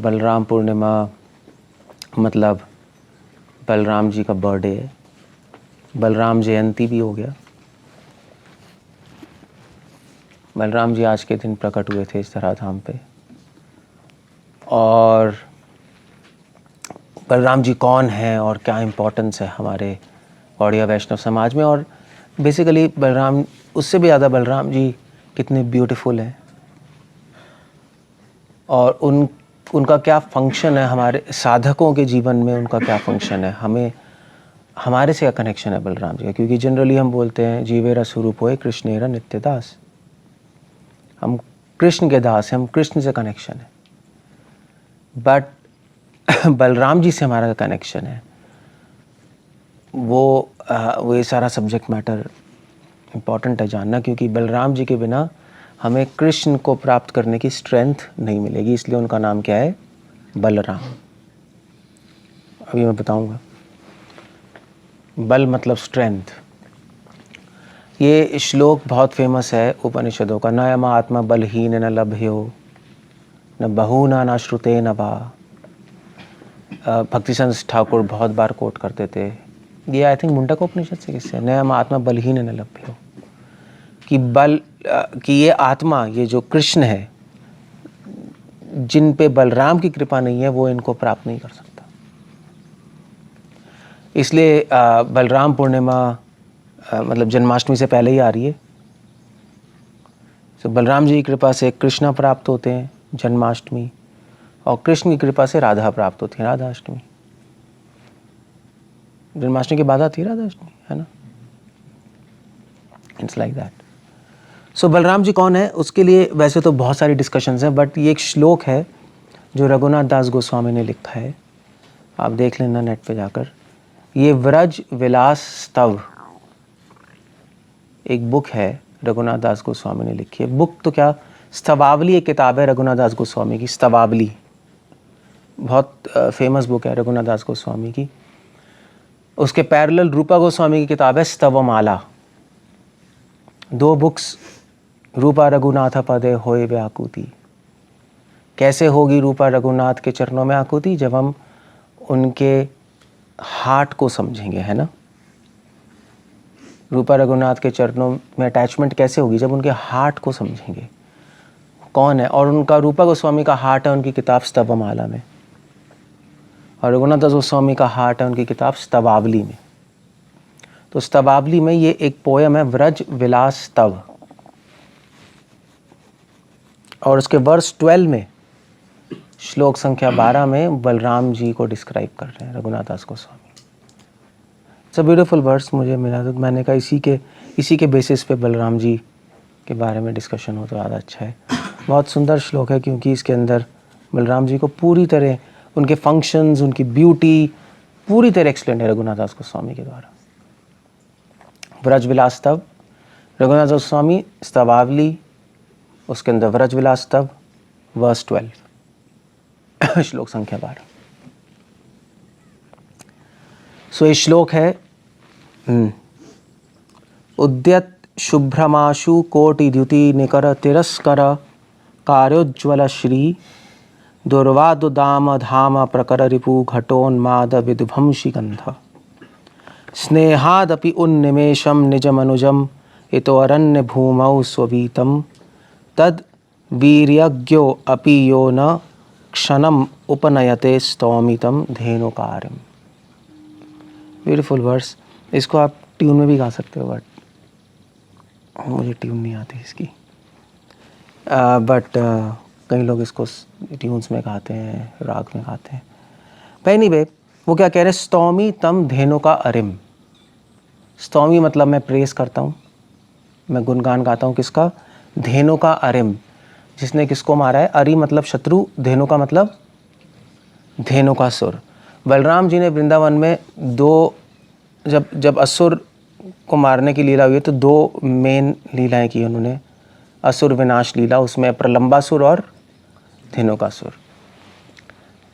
बलराम पूर्णिमा मतलब बलराम जी का बर्थडे है, बलराम जयंती भी हो गया। बलराम जी आज के दिन प्रकट हुए थे इस धराधाम पे। और बलराम जी कौन हैं और क्या इम्पोर्टेंस है हमारे गौड़िया वैष्णव समाज में, और बेसिकली बलराम, उससे भी ज़्यादा बलराम जी कितने ब्यूटीफुल हैं और उनका क्या फंक्शन है हमारे साधकों के जीवन में, उनका क्या फंक्शन है, हमें हमारे से क्या कनेक्शन है बलराम जी का। क्योंकि जनरली हम बोलते हैं जीवेरा स्वरूप होए कृष्णेरा नित्य दास, हम कृष्ण के दास हैं, हम कृष्ण से कनेक्शन है। बट बलराम जी से हमारा कनेक्शन है, वो ये सारा सब्जेक्ट मैटर इम्पॉर्टेंट है जानना, क्योंकि बलराम जी के बिना हमें कृष्ण को प्राप्त करने की स्ट्रेंथ नहीं मिलेगी। इसलिए उनका नाम क्या है, बलराम। अभी मैं बताऊंगा। बल मतलब स्ट्रेंथ। ये श्लोक बहुत फेमस है उपनिषदों का। न यम आत्मा बलहीन न लभ्यो न बहुना न श्रुते न वा। भक्ति संत ठाकुर बहुत बार कोट करते थे ये, आई थिंक मुंडक उपनिषद से किससे, न यम आत्मा बलहीन न लभ्यो, कि बल कि ये आत्मा, ये जो कृष्ण है, जिन पे बलराम की कृपा नहीं है वो इनको प्राप्त नहीं कर सकता। इसलिए बलराम पूर्णिमा मतलब जन्माष्टमी से पहले ही आ रही है। तो बलराम जी की कृपा से कृष्णा प्राप्त होते हैं जन्माष्टमी, और कृष्ण की कृपा से राधा प्राप्त होती है राधाष्टमी। जन्माष्टमी के बाद आती है राधाष्टमी, है ना। It's like that. So Balram ji कौन है, उसके लिए वैसे तो बहुत सारी डिस्कशंस हैं, बट ये एक श्लोक है जो रघुनाथ दास गोस्वामी ने लिखा है, आप देख लेना नेट पे जाकर। ये व्रज विलास स्तव एक बुक है, रघुनाथ दास गोस्वामी ने लिखी है। बुक तो क्या, स्तवावली एक किताब है रघुनाथ दास गोस्वामी की। स्तवावली बहुत फेमस बुक है रघुनाथ दास गोस्वामी की। उसके पैरेलल रूपा गोस्वामी की किताब है स्तवमाला। दो बुक्स, रूपा रघुनाथ पदे होए व्याकुति। कैसे होगी रूपा रघुनाथ के चरणों में आकुति, जब हम उनके हार्ट को समझेंगे, है ना। रूपा रघुनाथ के चरणों में अटैचमेंट कैसे होगी, जब उनके हार्ट को समझेंगे कौन है। और उनका रूपा गोस्वामी का हार्ट है उनकी किताब स्तवमाला में, और रघुनाथ दास गोस्वामी का हार्ट है उनकी किताब स्तवावली में। तो स्तवावली में ये एक पोयम है व्रज विलास स्तव, और उसके वर्स 12 में, श्लोक संख्या 12 में बलराम जी को डिस्क्राइब कर रहे हैं Raghunath Das Goswami. It's a beautiful verse मुझे मिला, तो मैंने कहा इसी के बेसिस पे बलराम जी के बारे में डिस्कशन हो तो ज़्यादा अच्छा है। बहुत सुंदर श्लोक है, क्योंकि इसके अंदर बलराम जी को पूरी तरह उनके फंक्शंस, उनकी ब्यूटी पूरी तरह एक्सप्लेन है रघुनाथ दास गोस्वामी के द्वारा। व्रज विलास स्तव रघुनाथ दास गोस्वामी, स्तवावली उसके अंदर व्रज विलास स्तव, वर्स 12 श्लोक संख्या 12। सो ये श्लोक है, उद्यत शुभ्रमाशु कोटि द्युति निकर तिरस्कर कार्योज्ज्वल श्री दुर्वादुदाम धाम प्रकर रिपु घटोन्माद विध्वंसी गंध स्नेहादपि उन्निमेषम निजमनुजम इतोरण्य भूमौ स्ववीतम तद वीर्यज्ञो अपि यो न क्षणम उपनयते स्तौमितम धेनुकार्यम। Beautiful verse. इसको आप ट्यून में भी गा सकते हो, बट मुझे ट्यून नहीं आती इसकी। बट कई लोग इसको ट्यून्स में गाते हैं, राग में गाते हैं। पहनी वे वो क्या कह रहे हैं, स्तौमी तम धेनु का अरिम। स्तौमी मतलब मैं प्रेस करता हूँ, मैं गुणगान गाता हूँ किसका, धेनु का अरिम, जिसने किसको मारा है। अरि मतलब शत्रु, धेनु का मतलब धेनु का सुर। बलराम जी ने वृंदावन में जब असुर को मारने की लीला हुई तो दो मेन लीलाएं की उन्होंने। असुर विनाश लीला, उसमें प्रलंबासुर और धेनुकासुर।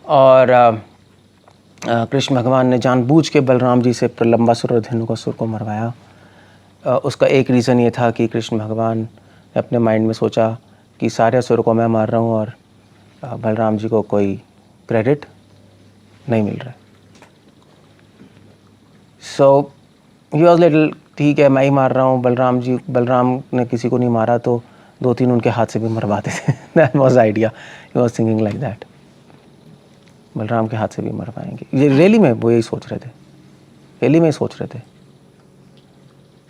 और कृष्ण भगवान ने जानबूझ के बलराम जी से प्रलंबासुर और धेनुकासुर को मरवाया। उसका एक रीज़न ये था कि कृष्ण भगवान ने अपने माइंड में सोचा कि सारे असुर को मैं मार रहा हूँ और बलराम जी को कोई क्रेडिट नहीं मिल रहा है। सो ही वॉज लिटिल, ठीक है मैं ही मार रहा हूँ, बलराम ने किसी को नहीं मारा तो 2-3 उनके हाथ से भी मरवाते थे। That was idea, he was thinking like that, Balram के हाथ से भी मरवाएंगे। ये रियली में वो यही सोच रहे थे, रियली में सोच रहे थे।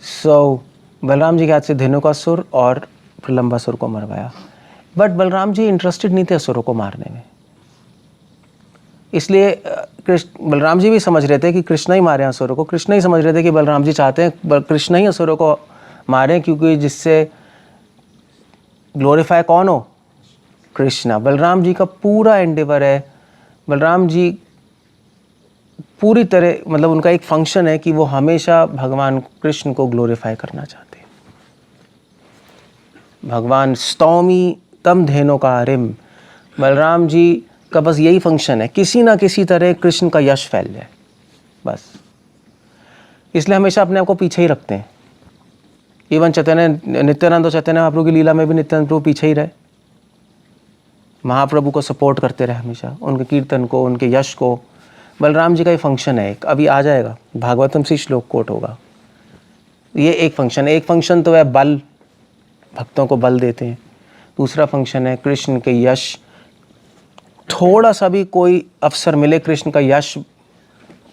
सो बलराम जी के हाथ से धेनुकासुर और प्रलंबासुर को मरवाया। बट बलराम जी इंटरेस्टेड नहीं थे असुरों को मारने में, इसलिए बलराम जी भी समझ रहे थे कि कृष्ण ही मारे असुरों को। कृष्ण ही समझ रहे थे कि बलराम जी चाहते हैं कृष्ण ही असुरों को मारें, क्योंकि जिससे ग्लोरीफाई कौन हो, कृष्णा। बलराम जी का पूरा एंडेवर है, बलराम जी पूरी तरह मतलब उनका एक फंक्शन है कि वो हमेशा भगवान कृष्ण को ग्लोरीफाई करना चाहते हैं। भगवान स्तौमी तम धेनुकारिम, बलराम जी का बस यही फंक्शन है, किसी ना किसी तरह कृष्ण का यश फैल जाए बस। इसलिए हमेशा अपने आप को पीछे ही रखते हैं। इवन नित्यानंद और चैतन्य महाप्रभु की लीला में भी नित्यानंद प्रभु पीछे ही रहे, महाप्रभु को सपोर्ट करते रहे हमेशा, उनके कीर्तन को, उनके यश को। बलराम जी का ही फंक्शन है एक, अभी आ जाएगा भागवतम से श्लोक कोट होगा। ये एक फंक्शन है। एक फंक्शन तो है बल, भक्तों को बल देते हैं। दूसरा फंक्शन है कृष्ण के यश, थोड़ा सा भी कोई अवसर मिले कृष्ण का यश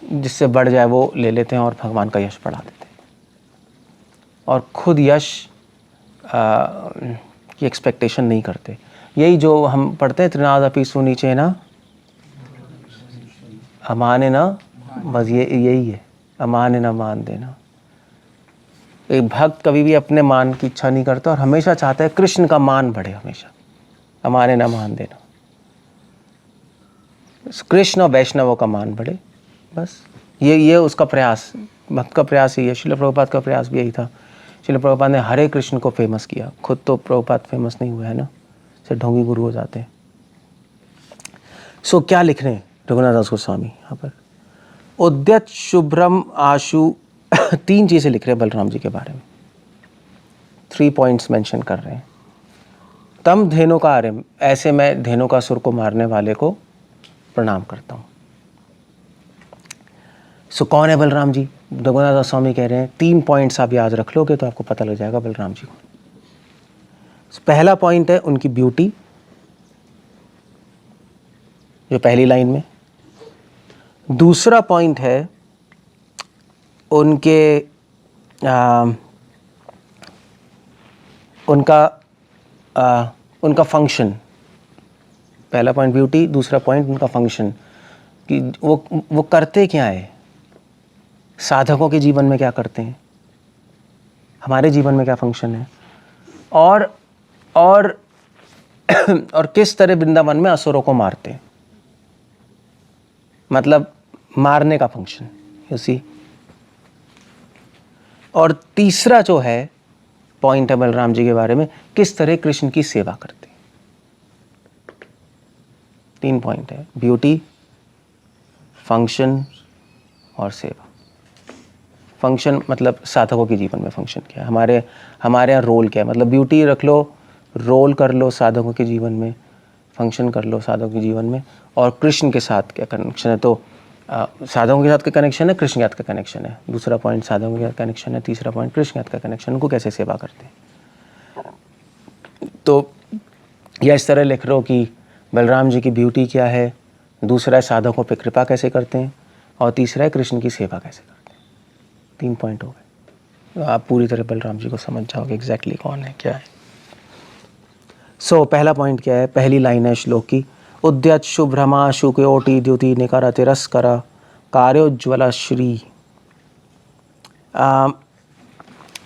जिससे बढ़ जाए वो ले लेते हैं और भगवान का यश बढ़ा देते हैं, और खुद यश की एक्सपेक्टेशन नहीं करते। यही जो हम पढ़ते हैं, त्रिनादपि सुनीचे ना अमाने ना, बस यही है, अमाने ना मान देना। एक भक्त कभी भी अपने मान की इच्छा नहीं करता और हमेशा चाहता है कृष्ण का मान बढ़े, हमेशा अमाने ना मान देना, कृष्ण और वैष्णवों का मान बढ़े, बस ये उसका प्रयास, भक्त का प्रयास ही है। श्रील प्रभुपाद का प्रयास भी यही था। श्रील प्रभुपाद ने हरे कृष्ण को फेमस किया, खुद तो प्रभुपाद फेमस नहीं हुए है ना, सिर्फ ढोंगी गुरु हो जाते हैं। सो क्या लिख रहे हैं रघुनाथ दास गोस्वामी यहाँ पर, उद्यत शुभ्रम आशु 3 चीज़ें लिख रहे हैं बलराम जी के बारे में, 3 पॉइंट्स मेंशन कर रहे हैं। तम धेनुकारिम, ऐसे मैं धेनुकासुर को मारने वाले को प्रणाम करता हूँ। सो कौन है बलराम जी? रघुनाथ दास स्वामी कह रहे हैं 3 पॉइंट्स आप याद रख लोगे तो आपको पता लग जाएगा बलराम जी को। पहला पॉइंट है उनकी ब्यूटी, जो पहली लाइन में। दूसरा पॉइंट है उनके उनका फंक्शन। पहला पॉइंट ब्यूटी, दूसरा पॉइंट उनका फंक्शन, कि वो करते क्या है, साधकों के जीवन में क्या करते हैं, हमारे जीवन में क्या फंक्शन है, और किस तरह वृंदावन में असुरों को मारते हैं, मतलब मारने का फंक्शन, यू सी। और तीसरा जो है पॉइंट है बलराम जी के बारे में, किस तरह कृष्ण की सेवा करते हैं। 3 पॉइंट है, ब्यूटी, फंक्शन और सेवा। फंक्शन मतलब साधकों के जीवन में फंक्शन क्या है, हमारे यहाँ रोल क्या है, मतलब ब्यूटी रख लो, रोल कर लो साधकों के जीवन में, फंक्शन कर लो साधकों के जीवन में, और कृष्ण के साथ क्या कनेक्शन है। तो साधकों के साथ का कनेक्शन है, कृष्ण के साथ का कनेक्शन है। दूसरा पॉइंट साधकों के साथ कनेक्शन है, तीसरा पॉइंट कृष्ण के साथ का कनेक्शन, उनको कैसे सेवा करते हैं। तो या इस तरह लिख लो कि बलराम जी की ब्यूटी क्या है, दूसरा है साधकों पे कृपा कैसे करते हैं, और तीसरा है कृष्ण की सेवा कैसे करते हैं। 3 पॉइंट हो गए, तो आप पूरी तरह बलराम जी को समझ जाओगे एग्जैक्टली कौन है क्या है। सो पहला पॉइंट क्या है, पहली लाइन है श्लोक की, उद्यत शुभ्रमा शुकोटि द्युति निकर तिरस्कर कार्योज्ज्वल श्री।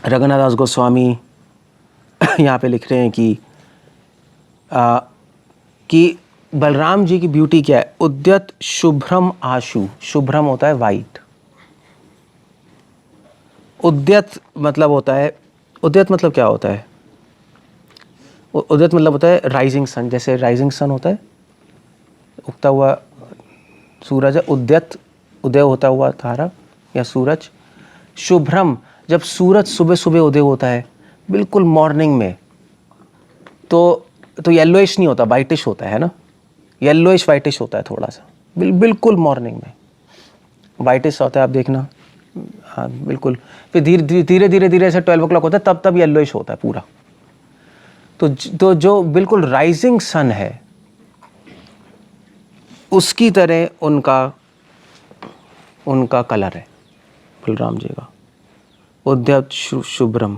रघुनाथ दास गोस्वामी यहाँ पे लिख रहे हैं कि बलराम जी की ब्यूटी क्या है, उद्यत शुभ्रम आशु, शुभ्रम होता है वाइट, उद्यत मतलब होता है, उद्यत मतलब क्या होता है, उद्यत मतलब होता है राइजिंग सन, जैसे राइजिंग सन होता है उगता हुआ सूरज है, उद्यत उदय होता हुआ तारा या सूरज। शुभ्रम, जब सूरज सुबह सुबह उदय होता है बिल्कुल मॉर्निंग में, तो येलोइश नहीं होता, वाइटिश होता है ना, येलोइश वाइटिश होता है थोड़ा सा, बिल्कुल मॉर्निंग में वाइटिश होता है, आप देखना। हाँ बिल्कुल। फिर धीरे धीरे धीरे धीरे ऐसे 12 o'clock होता है, तब येलोइश होता है पूरा। तो जो बिल्कुल राइजिंग सन है उसकी तरह उनका कलर है बलराम जी का, उद्यत शुभ्रम,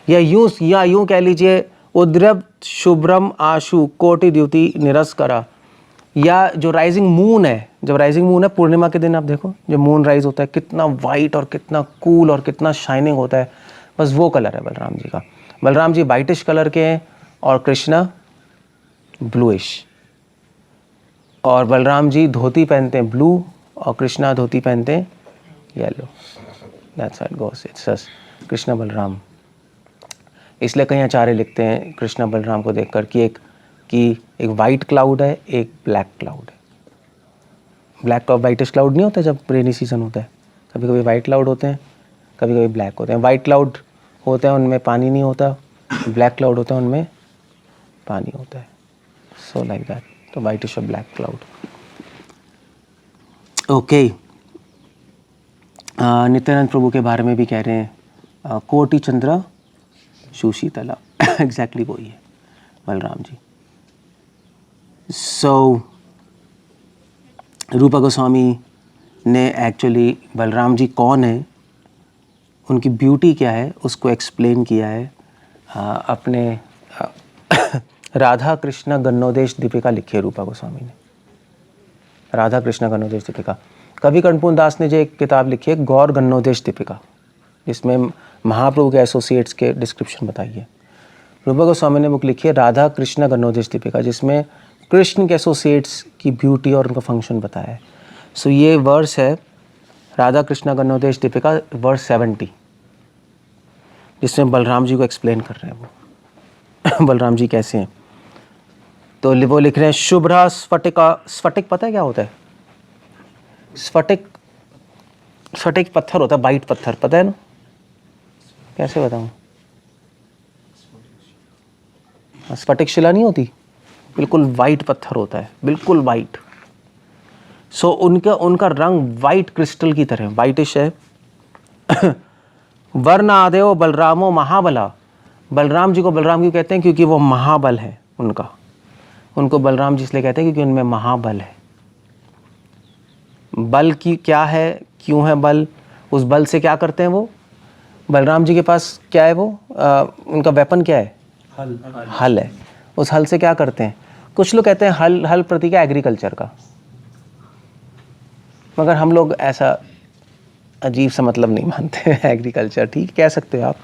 या यूं कह लीजिए उद्यत शुभ्रम आशु कोटि द्युति निरस्करा। या जो राइजिंग मून है, जब राइजिंग मून है पूर्णिमा के दिन, आप देखो जब मून राइज होता है कितना वाइट और कितना कूल और कितना शाइनिंग होता है, बस वो कलर है बलराम जी का। बलराम जी वाइटिश कलर के हैं और कृष्णा ब्लूइश। और बलराम जी धोती पहनते हैं ब्लू और कृष्णा धोती पहनते हैं yellow. That's how it goes, it's just Krishna Balram. इसलिए कई आचार्य लिखते हैं कृष्णा बलराम को देखकर कि एक वाइट क्लाउड है, एक ब्लैक क्लाउड है। ब्लैक और वाइटिश क्लाउड नहीं होता जब रेनी सीजन होता है, कभी कभी वाइट क्लाउड होते हैं, कभी कभी ब्लैक होते हैं। वाइट क्लाउड होते हैं उनमें पानी नहीं होता, ब्लैक क्लाउड होता है उनमें पानी होता है। सो लाइक दैट, तो वाइटिश और ब्लैक क्लाउड। ओके, नित्यानंद प्रभु के बारे में भी कह रहे हैं कोटि चंद्र सुशीतला। एग्जैक्टली वही है बलराम जी। सो रूपा गोस्वामी ने एक्चुअली बलराम जी कौन है, उनकी ब्यूटी क्या है, उसको एक्सप्लेन किया है अपने राधा कृष्ण गन्नोदेश दीपिका लिखी है रूपा गोस्वामी ने, राधा कृष्ण गन्नोदेश दीपिका। कवि कर्णपूर्ण दास ने जो एक किताब लिखी है गौर गन्नोदेश दीपिका, जिसमें महाप्रभु के एसोसिएट्स के डिस्क्रिप्शन बताई है। रूपा गोस्वामी ने बुक लिखी है राधा कृष्ण गन्नोदेश दीपिका, जिसमें कृष्ण के एसोसिएट्स की ब्यूटी और उनका फंक्शन बताया है। सो ये वर्स है राधा कृष्ण गन्नोदेश दीपिका वर्स 70, जिसमें बलराम जी को एक्सप्लेन कर रहे हैं वो बलराम जी कैसे हैं। तो वो लिख रहे हैं शुभ्रा स्फटिका। स्फटिक पता है क्या होता है? स्फटिक पत्थर होता है, वाइट पत्थर, पता है ना? कैसे बताऊं? स्फटिक शिला नहीं होती, बिल्कुल वाइट पत्थर होता है, बिल्कुल वाइट। सो उनका रंग वाइट क्रिस्टल की तरह वाइटिश है। वर्ण आदेव बलरामो महाबला। बलराम जी को बलराम क्यों कहते हैं? क्योंकि वो महाबल है। उनको बलराम जी इसलिए कहते हैं क्योंकि उनमें महाबल है। बल की क्या है, क्यों है बल? उस बल से क्या करते हैं वो? बलराम जी के पास क्या है वो? उनका वेपन क्या है? हल है। उस हल से क्या करते हैं? कुछ लोग कहते हैं हल प्रतीक है एग्रीकल्चर का, मगर हम लोग ऐसा अजीब सा मतलब नहीं मानते। एग्रीकल्चर ठीक कह सकते हो आप,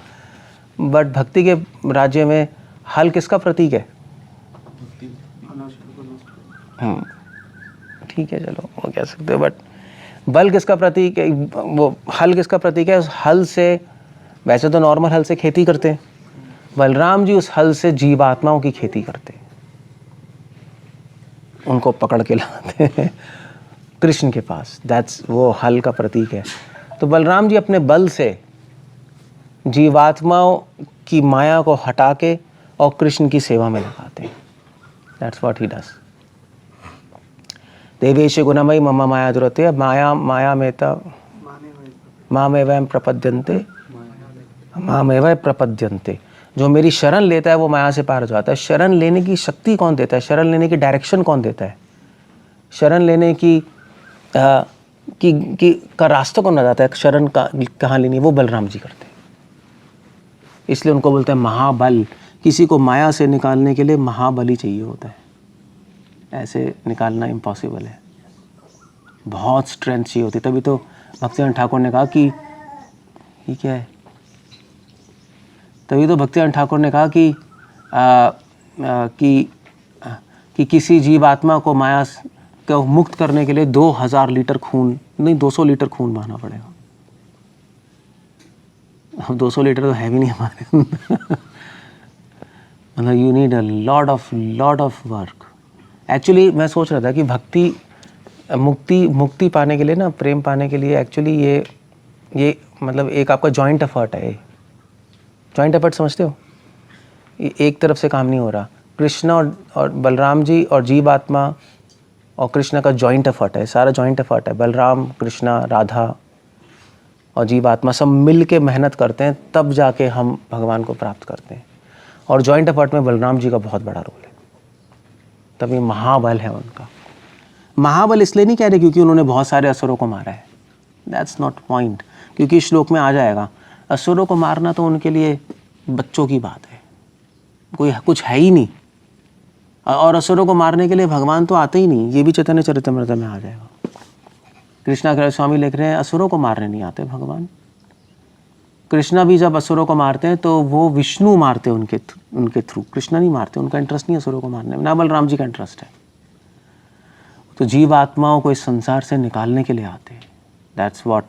बट भक्ति के राज्य में हल किसका प्रतीक है? ठीक है चलो वो कह सकते हो, बट बल किसका प्रतीक है? वो हल किसका प्रतीक है? उस हल से, वैसे तो नॉर्मल हल से खेती करते हैं, बलराम जी उस हल से जीवात्माओं की खेती करते हैं, उनको पकड़ के लाते हैं कृष्ण के पास। दैट्स वो हल का प्रतीक है। तो बलराम जी अपने बल से जीवात्माओं की माया को हटा के और कृष्ण की सेवा में लगाते हैं। That's what he does. देवेश गुणमयी मम माया दुरते माया मेता मामेवं प्रपद्यन्ते मामेवं प्रपद्यन्ते। जो मेरी शरण लेता है वो माया से पार हो जाता है। शरण लेने की शक्ति कौन देता है? शरण लेने की डायरेक्शन कौन देता है? शरण लेने की का रास्ता कौन बताता है? शरण का कहाँ लेनी है वो बलराम जी करते हैं। इसलिए उनको बोलते हैं महाबल। किसी को माया से निकालने के लिए महाबली चाहिए होता है, ऐसे निकालना इम्पॉसिबल है, बहुत स्ट्रेंथ चाहिए होती है। तभी तो भक्तिनाथ ठाकुर ने कहा कि ये क्या है, तभी तो भक्तिनाथ ठाकुर ने कहा कि किसी जीवात्मा को माया को मुक्त करने के लिए 2000 लीटर खून नहीं 200 लीटर खून बहाना पड़ेगा। अब 200 लीटर तो है भी नहीं हमारे मतलब you need a lot of work. Actually मैं सोच रहा था कि भक्ति मुक्ति पाने के लिए ना, प्रेम पाने के लिए एक्चुअली ये मतलब एक आपका जॉइंट एफर्ट है। जॉइंट एफर्ट समझते हो? एक तरफ से काम नहीं हो रहा, कृष्ण और बलराम जी और जीव आत्मा और कृष्ण का जॉइंट एफर्ट है, सारा जॉइंट एफर्ट है। बलराम, कृष्णा, राधा और जीव आत्मा सब मिल के मेहनत करते हैं, तब जाके हम भगवान को प्राप्त करते हैं। और जॉइंट एफर्ट में बलराम जी का बहुत बड़ा रोल है, तभी महाबल है उनका। महाबल इसलिए नहीं कह रहे क्योंकि उन्होंने बहुत सारे असुरों को मारा है, दैट्स नॉट पॉइंट, क्योंकि श्लोक में आ जाएगा असुरों को मारना तो उनके लिए बच्चों की बात है, कोई कुछ है ही नहीं। और असुरों को मारने के लिए भगवान तो आते ही नहीं, ये भी चैतन्य चरितमृत में आ जाएगा। कृष्णा स्वामी लिख रहे हैं असुरों को मारने नहीं आते भगवान। कृष्णा भी जब असुरों को मारते हैं तो वो विष्णु मारते हैं उनके थ्रू, कृष्णा नहीं मारते, उनका इंटरेस्ट नहीं असुरों को मारने में, ना बलराम जी का इंटरेस्ट है। तो जीव आत्माओं को इस संसार से निकालने के लिए आते हैं, दैट्स व्हाट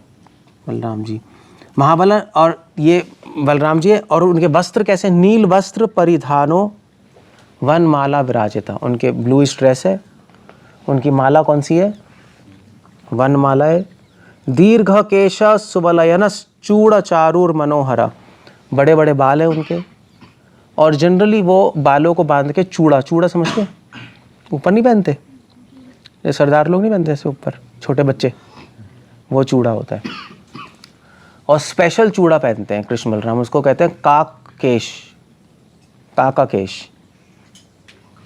बलराम जी महाबल। और ये बलराम जी है, और उनके वस्त्र कैसे, नील वस्त्र परिधानो वन माला विराजिता, उनके ब्लूइश ड्रेस है, उनकी माला कौन सी है, वन माला है। दीर्घ केश सुबलयनस चूड़ चारूर मनोहरा, बड़े बड़े बाल है उनके, और जनरली वो बालों को बांध के चूड़ा, चूड़ा समझते, ऊपर नहीं पहनते, ये सरदार लोग नहीं पहनते ऐसे ऊपर, छोटे बच्चे, वो चूड़ा होता है। और स्पेशल चूड़ा पहनते हैं कृष्ण बलराम, उसको कहते हैं काक केश, काका केश।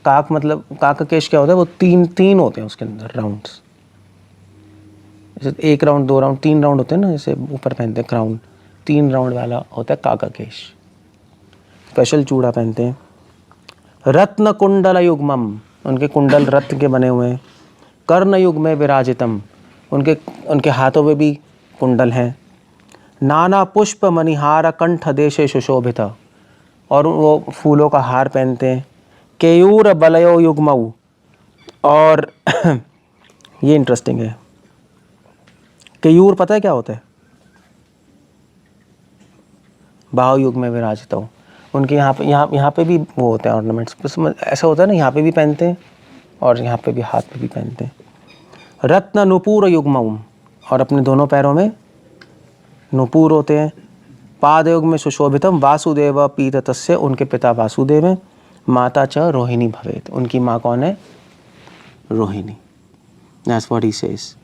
काक मतलब, काका केश क्या होता है, वो तीन होते हैं उसके अंदर राउंड्स, जैसे 1 राउंड 2 राउंड 3 राउंड होते हैं ना, जैसे ऊपर पहनते हैं क्राउन, 3 राउंड वाला होता है काका केश, स्पेशल चूड़ा पहनते हैं। रत्न कुंडल युग्मम, उनके कुंडल रत्न के बने हुए हैं। कर्ण युग में विराजितम, उनके हाथों में भी कुंडल हैं। नाना पुष्प मणिहार कंठ देशे सुशोभित, और वो फूलों का हार पहनते हैं। केयूर बलयो युग्मऊ, और ये इंटरेस्टिंग है, केयूर पता है क्या होता है, बाहु युग में विराजित हो, उनके यहाँ पे भी वो होते हैं ऑर्नामेंट्स, ऐसा होता है ना, यहाँ पे भी पहनते हैं और यहाँ पे भी हाथ पे भी पहनते हैं। रत्न नुपुर युग्मऊ, और अपने दोनों पैरों में नुपुर होते हैं। पाद युग में सुशोभितम वासुदेव पीततस्य, उनके पिता वासुदेव हैं। माता च रोहिणी भवेत, उनकी माँ कौन है, Rohini, that's what he says.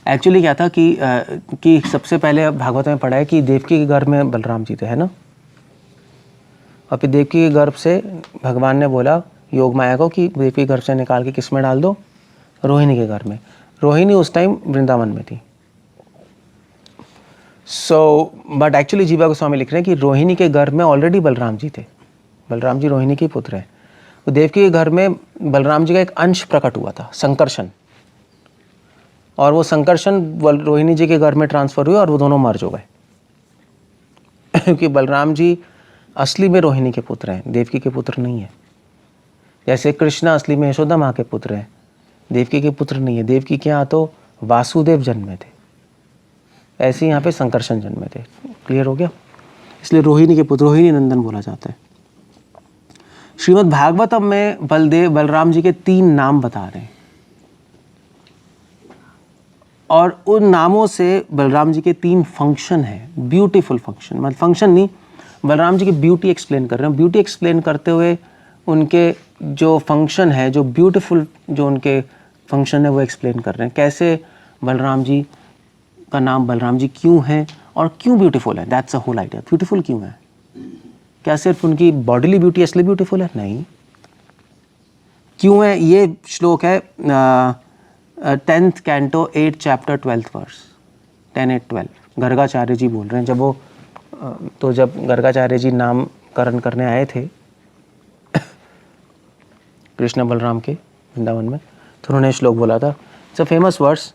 Actually क्या था कि सबसे पहले भागवत में पढ़ा है कि देवकी के गर्भ में बलराम जी थे, है ना, और फिर देवकी के गर्भ से भगवान ने बोला योग माया को कि देवकी के गर्भ से निकाल के किस में डाल दो, रोहिणी के गर्भ में। रोहिणी उस टाइम वृंदावन में थी। सो बट एक्चुअली जीवा गोस्वामी लिख रहे हैं कि रोहिणी के गर्भ में ऑलरेडी बलराम जी थे, बलराम जी रोहिणी के पुत्र हैं। तो देवकी के घर में बलराम जी का एक अंश प्रकट हुआ था, संकर्षण, और वो संकर्षण रोहिणी जी के घर में ट्रांसफर हुए और वो दोनों मर्ज हो गए क्योंकि बलराम जी असली में रोहिणी के पुत्र हैं, देवकी के पुत्र नहीं है। जैसे कृष्णा असली में यशोदा माँ के पुत्र हैं, देवकी के पुत्र नहीं है। देवकी के यहाँ तो वासुदेव जन्मे थे, ऐसे यहाँ पे संकर्षण जन्मे थे। क्लियर हो गया, इसलिए रोहिणी के पुत्र, रोहिणी नंदन बोला जाता है। श्रीमद् भागवतम में बलराम जी के 3 नाम बता रहे हैं, और उन नामों से बलराम जी के 3 फंक्शन हैं, ब्यूटीफुल फंक्शन, मतलब फंक्शन नहीं, बलराम जी की ब्यूटी एक्सप्लेन कर रहे हैं। ब्यूटी एक्सप्लेन करते हुए उनके जो फंक्शन है, जो ब्यूटीफुल जो उनके फंक्शन है, वो एक्सप्लेन कर रहे हैं। कैसे बलराम जी का नाम बलराम जी क्यों है और क्यों ब्यूटीफुल है, that's a whole idea. Beautiful क्यों है, क्या सिर्फ उनकी बॉडीली ब्यूटी इसलिए ब्यूटीफुल है, नहीं, क्यों है। ये श्लोक है 10th canto 8th chapter 12th verse, 10-8-12। Gargacharya ji बोल रहे हैं, जब गर्गाचार्य जी नामकरण करने आए थे कृष्ण बलराम के वृंदावन में, तो उन्होंने श्लोक बोला था। It's a famous verse.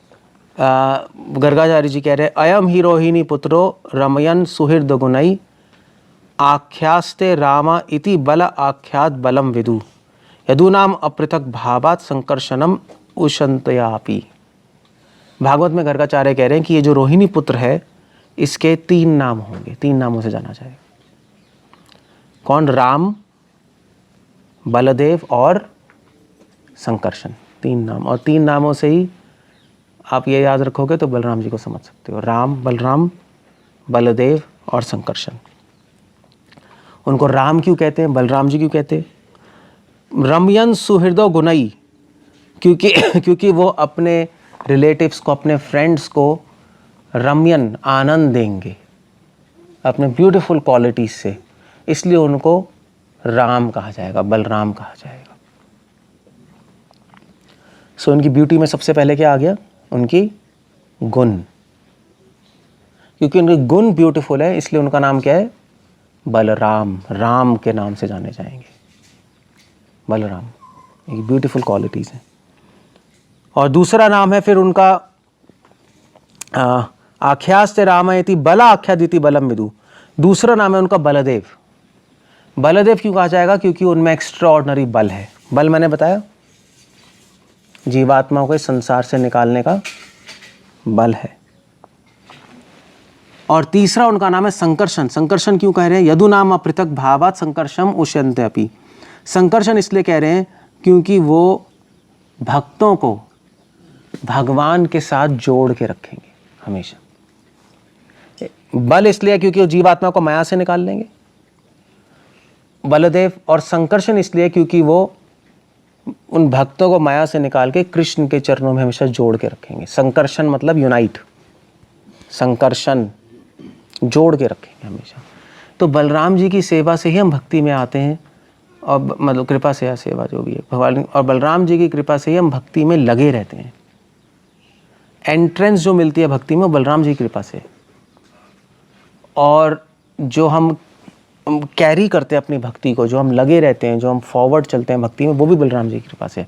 Gargacharya ji कह रहे हैं, अयम ही रोहिणी पुत्रो रमयन सुहृद गुणई आख्यास्ते रामा इति बल आख्यात बलम विदु यदुनाम अपृथक भावात संकर्षणम उशंतयापि। भागवत में गर्गाचार्य कह रहे हैं कि ये जो रोहिणी पुत्र है, इसके 3 नाम होंगे, 3 नामों से जाना जाएगा। कौन, राम, बलदेव और संकर्षण, 3 नाम। और 3 नामों से ही आप ये याद रखोगे तो बलराम जी को समझ सकते हो, राम, बलराम, बलदेव और संकर्षण। उनको राम क्यों कहते हैं, बलराम जी क्यों कहते हैं, रमयन सुहृदो गुणई, क्योंकि वो अपने रिलेटिव्स को, अपने फ्रेंड्स को रमयन आनंद देंगे अपने ब्यूटीफुल क्वालिटीज से, इसलिए उनको राम कहा जाएगा, बलराम कहा जाएगा। सो उनकी ब्यूटी में सबसे पहले क्या आ गया? उनकी गुण, क्योंकि उनके गुण ब्यूटीफुल है इसलिए उनका नाम क्या है? बलराम, राम के नाम से जाने जाएंगे। बलराम, ये ब्यूटीफुल क्वालिटीज हैं। और दूसरा नाम है फिर उनका आख्यास्ते रामयति बला आख्यादिति बलम विदु, दूसरा नाम है उनका बलदेव। बलदेव क्यों कहा जाएगा? क्योंकि उनमें एक्स्ट्रा ऑर्डिनरी बल है। बल मैंने बताया जीवात्माओं को इस संसार से निकालने का बल है। और तीसरा उनका नाम है संकर्षण। संकर्षण क्यों कह रहे हैं? यदु नाम अपृथक भावात संकर्षम उष्यन्ते अपि। संकर्षण इसलिए कह रहे हैं क्योंकि वो भक्तों को भगवान के साथ जोड़ के रखेंगे हमेशा। बल इसलिए क्योंकि वो जीवात्मा को माया से निकाल लेंगे, बलदेव। और संकर्षण इसलिए क्योंकि वो उन भक्तों को माया से निकाल के कृष्ण के चरणों में हमेशा जोड़ के रखेंगे। संकर्षण मतलब यूनाइट, संकर्षण जोड़ के रखेंगे हमेशा। तो बलराम जी की सेवा से ही हम भक्ति में आते हैं, और मतलब कृपा से या सेवा जो भी है भगवान, और बलराम जी की कृपा से ही हम भक्ति में लगे रहते हैं। एंट्रेंस जो मिलती है भक्ति में वो बलराम जी की कृपा से, और जो हम कैरी करते हैं अपनी भक्ति को, जो हम लगे रहते हैं, जो हम फॉरवर्ड चलते हैं भक्ति में, वो भी बलराम जी की कृपा से।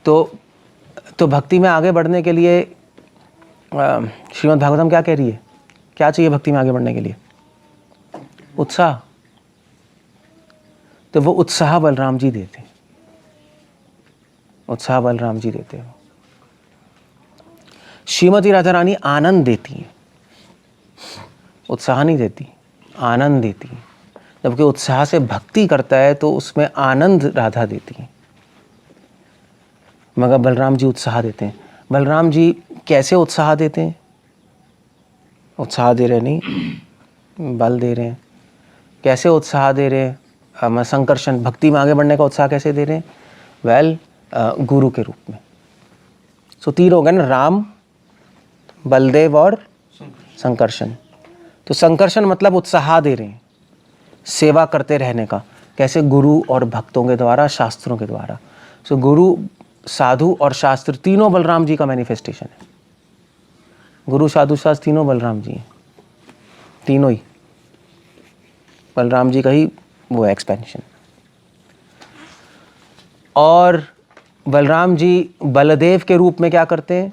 तो भक्ति में आगे बढ़ने के लिए श्रीमद् भागवतम क्या कह रही है? क्या चाहिए भक्ति में आगे बढ़ने के लिए? उत्साह। तो वो उत्साह बलराम जी देते हैं, उत्साह बलराम जी देते हैं। श्रीमती राधा रानी आनंद देती है, उत्साह नहीं देती, आनंद देती है। जबकि उत्साह से भक्ति करता है तो उसमें आनंद राधा देती है, मगर बलराम जी उत्साह देते हैं। बलराम जी कैसे उत्साह देते हैं? उत्साह दे रहे नहीं, बल दे रहे हैं। कैसे उत्साह दे रहे हैं? संकर्षण, भक्ति में आगे बढ़ने का उत्साह कैसे दे रहे हैं? वेल, गुरु के रूप में। सो तीन हो गए ना, राम, बलदेव और संकर्षण। तो संकर्षण मतलब उत्साह दे रहे हैं सेवा करते रहने का। कैसे? गुरु और भक्तों के द्वारा, शास्त्रों के द्वारा। सो गुरु, साधु और शास्त्र तीनों बलराम जी का मैनिफेस्टेशन है। गुरु, साधु, शास्त्र तीनों बलराम जी हैं, तीनों ही बलराम जी का ही वो एक्सपेंशन। और बलराम जी बलदेव के रूप में क्या करते हैं?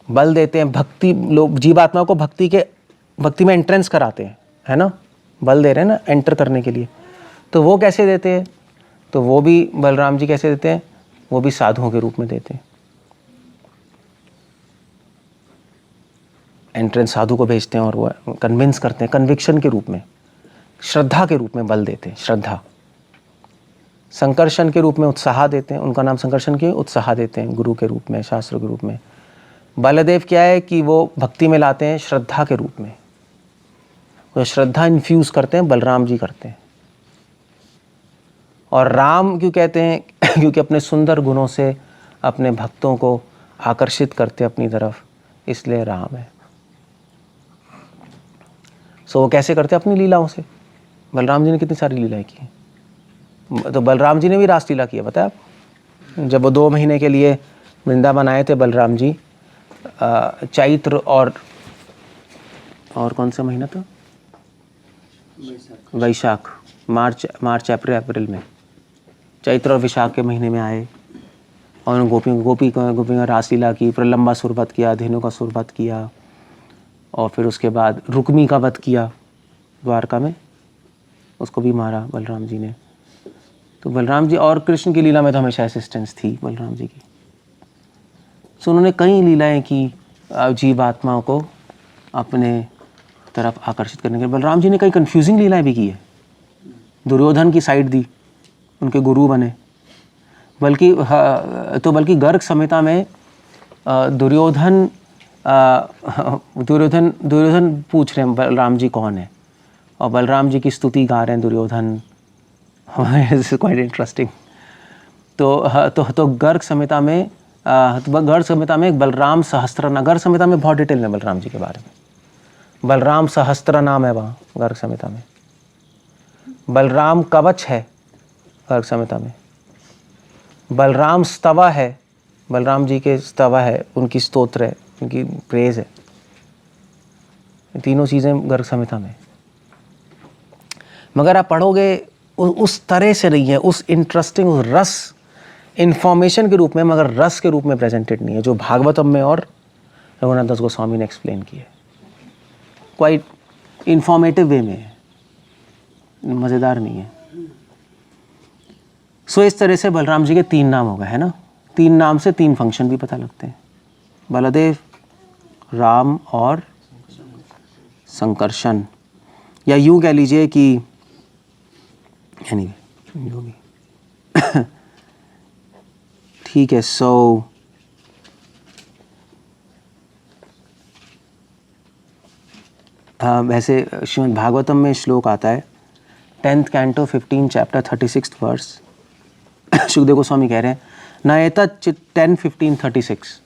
बल देते हैं। भक्ति, लोग जीवात्मा को भक्ति में एंट्रेंस कराते हैं, है ना? बल दे रहे हैं ना एंटर करने के लिए। तो वो कैसे देते हैं? तो वो भी बलराम जी कैसे देते हैं? वो भी साधुओं के रूप में देते हैं। एंट्रेंस साधु को भेजते हैं और वो कन्विंस करते हैं, कन्विक्शन के रूप में, श्रद्धा के रूप में बल देते हैं, श्रद्धा। संकर्षण के रूप में उत्साह देते हैं, उनका नाम संकर्षण के, उत्साह देते हैं गुरु के रूप में, शास्त्र के रूप में। बलदेव क्या है कि वो भक्ति में लाते हैं श्रद्धा के रूप में, वो श्रद्धा इन्फ्यूज करते हैं, बलराम जी करते हैं। और राम क्यों कहते हैं? क्योंकि अपने सुंदर गुणों से अपने भक्तों को आकर्षित करते अपनी तरफ, इसलिए राम है। सो वो कैसे करते हैं? अपनी लीलाओं से। बलराम जी ने कितनी सारी लीलाएं की हैं। तो बलराम जी ने भी रासलीला की है, पता है आप? जब वो 2 महीने के लिए वृंदावन आए थे बलराम जी, चैत्र और कौन सा महीना था? वैशाख, मार्च अप्रैल में, चैत्र और वैशाख के महीने में आए और गोपी का रासलीला की, प्रलंबासुर वध किया, धेनु का सुर वध किया, और फिर उसके बाद रुक्मी का वध किया द्वारका में, उसको भी मारा बलराम जी ने। तो बलराम जी और कृष्ण की लीला में तो हमेशा असिस्टेंस थी बलराम जी की। सो उन्होंने कई लीलाएं की जीवात्माओं को अपने तरफ आकर्षित करने के लिए। बलराम जी ने कई कंफ्यूजिंग लीलाएं भी की है। दुर्योधन की साइड दी, उनके गुरु बने। बल्कि गर्ग संहिता में दुर्योधन पूछ रहे हैं बलराम जी कौन है, और बलराम जी की स्तुति गा रहे हैं Duryodhana, this is quite interesting. तो गर्ग संहिता में गर्ग संहिता में बलराम सहस्त्र, गर्ग संहिता में बहुत डिटेल में बलराम जी के बारे में, बलराम सहस्त्र नाम है वहाँ गर्ग संहिता में। बलराम कवच है गर्ग संहिता में। बलराम स्तवा है, बलराम जी के स्तवा है, उनकी स्तोत्र है, उनकी प्रेज है। तीनों चीज़ें गर्ग संहिता में। मगर आप पढ़ोगे उस तरह से नहीं है, उस इंटरेस्टिंग, उस रस इंफॉर्मेशन के रूप में, मगर रस के रूप में प्रेजेंटेड नहीं है, जो भागवतम में और रघुनाथ दास गोस्वामी ने एक्सप्लेन किया है। क्वाइट इंफॉर्मेटिव वे में है, मज़ेदार नहीं है। सो इस तरह से बलराम जी के 3 नाम हो गए, है ना। 3 नाम से 3 फंक्शन भी पता लगते हैं, बलदेव, राम और संकर्षण। या यूं कह लीजिए कि जो भी ठीक है। सो वैसे श्रीमद् भागवतम में श्लोक आता है 10th canto 15 chapter 36 verse. Sukhdev Goswami कह रहे हैं न एतत् 10:15:36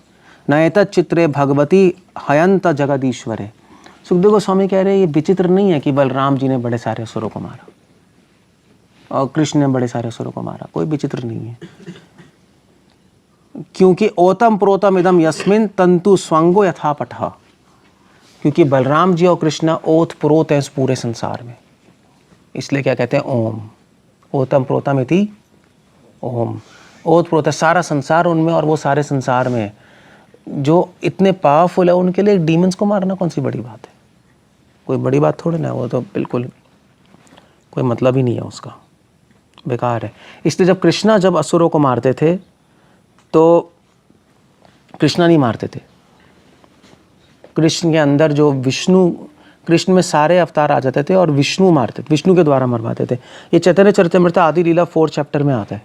न एतत् चित्रे भगवती हयंत जगदीश्वरे। सुखदेव गोस्वामी कह रहे हैं ये विचित्र नहीं है कि बलराम जी ने बड़े सारे असुरों को मारा और कृष्ण ने बड़े सारे असुरों को मारा, कोई विचित्र नहीं है। क्योंकि ओतम प्रोतम इदम यस्मिन तंतु स्वंगो यथा पटः, क्योंकि बलराम जी और कृष्ण ओत प्रोत हैं इस पूरे संसार में, इसलिए क्या कहते हैं ओम। ओतम प्रोतम इति ओम, ओत प्रोत है सारा संसार उनमें, और वो सारे संसार में जो इतने पावरफुल है उनके लिए डीमंस को मारना कौन सी बड़ी बात है, कोई बड़ी बात थोड़ी ना, वो तो बिल्कुल कोई मतलब ही नहीं है उसका, बेकार है। इसलिए जब कृष्णा जब असुरों को मारते थे तो कृष्णा नहीं मारते थे, कृष्ण के अंदर जो विष्णु, कृष्ण में सारे अवतार आ जाते थे और विष्णु मारते थे, विष्णु के द्वारा मरवाते थे। ये चैतन्य चरितमृत आदि लीला 4 चैप्टर में आता है।